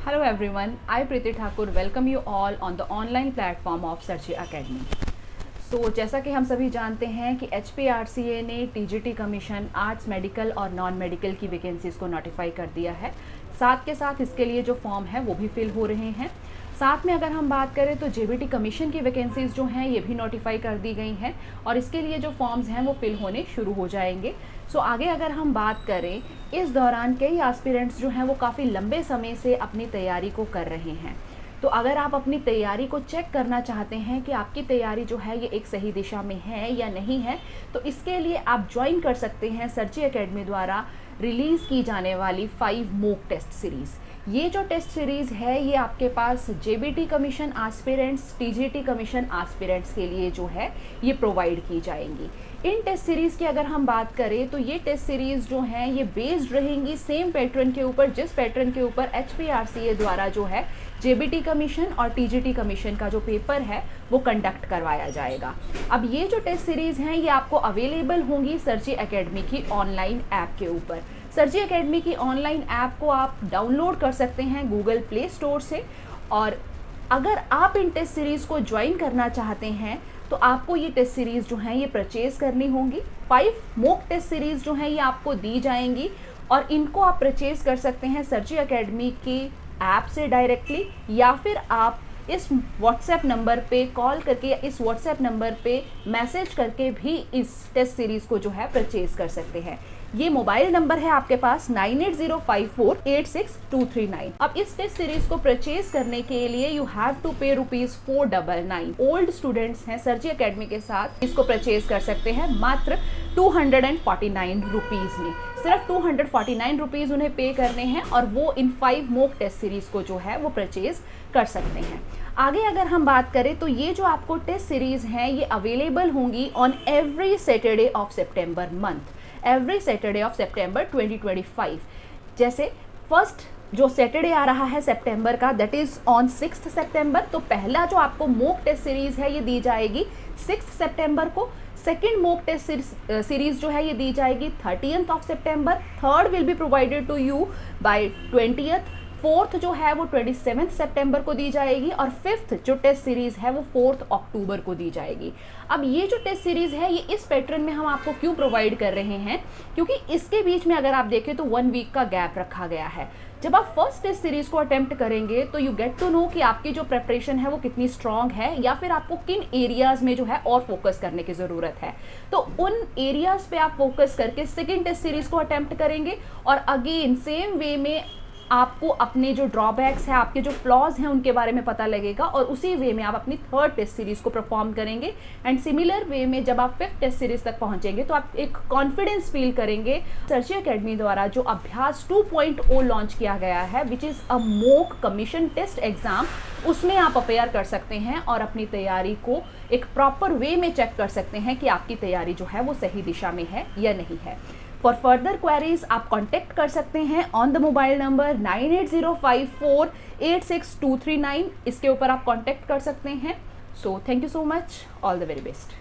Hello everyone, I Preeti Thakur welcome you all on the online platform of Searchi Academy. जैसा कि हम सभी जानते हैं कि HPRCA ने TGT कमीशन आर्ट्स मेडिकल और नॉन मेडिकल की वैकेंसीज़ को नोटिफाई कर दिया है। साथ के साथ इसके लिए जो फॉर्म है वो भी फिल हो रहे हैं। साथ में अगर हम बात करें तो JBT कमीशन की वैकेंसीज़ जो हैं ये भी नोटिफाई कर दी गई हैं और इसके लिए जो फॉर्म्स हैं वो फिल होने शुरू हो जाएंगे। आगे अगर हम बात करें, इस दौरान कई एस्पिरेंट्स जो हैं वो काफ़ी लंबे समय से अपनी तैयारी को कर रहे हैं। तो अगर आप अपनी तैयारी को चेक करना चाहते हैं कि आपकी तैयारी जो है ये एक सही दिशा में है या नहीं है, तो इसके लिए आप ज्वाइन कर सकते हैं सर्ची एकेडमी द्वारा रिलीज़ की जाने वाली 5 मॉक टेस्ट सीरीज़। ये जो टेस्ट सीरीज़ है ये आपके पास JBT commission aspirants, TGT commission aspirants के लिए जो है ये प्रोवाइड की जाएंगी। इन टेस्ट सीरीज़ की अगर हम बात करें तो ये टेस्ट सीरीज़ जो हैं ये बेस्ड रहेंगी सेम पैटर्न के ऊपर, जिस पैटर्न के ऊपर HPRCA द्वारा जो है JBT कमीशन और TGT कमीशन का जो पेपर है वो कंडक्ट करवाया जाएगा। अब ये जो टेस्ट सीरीज़ हैं ये आपको अवेलेबल होंगी सर्ची एकेडमी की ऑनलाइन ऐप के ऊपर। सर्ची एकेडमी की ऑनलाइन ऐप को आप डाउनलोड कर सकते हैं गूगल प्ले स्टोर से, और अगर आप इन टेस्ट सीरीज़ को ज्वाइन करना चाहते हैं तो आपको ये टेस्ट सीरीज़ जो हैं ये परचेज़ करनी होंगी। 5 मॉक टेस्ट सीरीज़ जो हैं ये आपको दी जाएंगी और इनको आप परचेज़ कर सकते हैं सर्ची एकेडमी की ऐप से डायरेक्टली, या फिर आप इस व्हाट्सएप नंबर पे कॉल करके या इस व्हाट्सएप नंबर पे मैसेज करके भी इस टेस्ट सीरीज़ को जो है परचेज़ कर सकते हैं। ये मोबाइल नंबर है आपके पास 9805486239। अब इस टेस्ट सीरीज को परचेज करने के लिए यू हैव टू पे ₹499। ओल्ड स्टूडेंट्स हैं सर्ची एकेडमी के साथ इसको परचेज कर सकते हैं मात्र 249 रुपीज़ में। सिर्फ 249 रुपीज़ उन्हें पे करने हैं और वो इन 5 मॉक टेस्ट सीरीज को जो है वो परचेज कर सकते हैं। आगे अगर हम बात करें तो ये जो आपको टेस्ट सीरीज हैं ये अवेलेबल होंगी ऑन एवरी सैटरडे ऑफ सितंबर मंथ, एवरी सैटरडे ऑफ सितंबर 2025। जैसे फर्स्ट जो सैटरडे आ रहा है सितंबर का, दैट इज़ ऑन 6 सितंबर, तो पहला जो आपको मॉक टेस्ट सीरीज़ है ये दी जाएगी 6 सितंबर को। सेकेंड मॉक टेस्ट सीरीज़ जो है ये दी जाएगी 30th ऑफ सितंबर। Third will be provided to you by 20th। Fourth जो है वो 27 सितंबर को दी जाएगी और फिफ्थ जो टेस्ट सीरीज़ है वो 4 अक्टूबर को दी जाएगी। अब ये जो टेस्ट सीरीज़ है ये इस पैटर्न में हम आपको क्यों प्रोवाइड कर रहे हैं, क्योंकि इसके बीच में अगर आप देखें तो 1 वीक का गैप रखा गया है। जब आप फर्स्ट टेस्ट सीरीज़ को अटेम्प्ट करेंगे तो यू गेट टू नो कि आपकी जो प्रेपरेशन है वो कितनी स्ट्रॉन्ग है, या फिर आपको किन एरियाज़ में जो है और फोकस करने की ज़रूरत है। तो उन एरियाज़ पे आप फोकस करके सेकेंड टेस्ट सीरीज़ को अटेम्प्ट करेंगे और अगेन सेम वे में आपको अपने जो ड्रॉबैक्स हैं, आपके जो फ्लॉज हैं उनके बारे में पता लगेगा और उसी वे में आप अपनी थर्ड टेस्ट सीरीज़ को परफॉर्म करेंगे। एंड सिमिलर वे में जब आप 5th टेस्ट सीरीज़ तक पहुंचेंगे तो आप एक कॉन्फिडेंस फील करेंगे। सर्ची एकेडमी द्वारा जो अभ्यास 2.0 लॉन्च किया गया है, which is a mock commission test exam, उसमें आप अपेयर कर सकते हैं और अपनी तैयारी को एक प्रॉपर वे में चेक कर सकते हैं कि आपकी तैयारी जो है वो सही दिशा में है या नहीं है। फॉर फर्दर क्वेरीज आप कॉन्टेक्ट कर सकते हैं ऑन द मोबाइल नंबर 9805486239। इसके ऊपर आप कॉन्टेक्ट कर सकते हैं। So thank you so much, all the very best.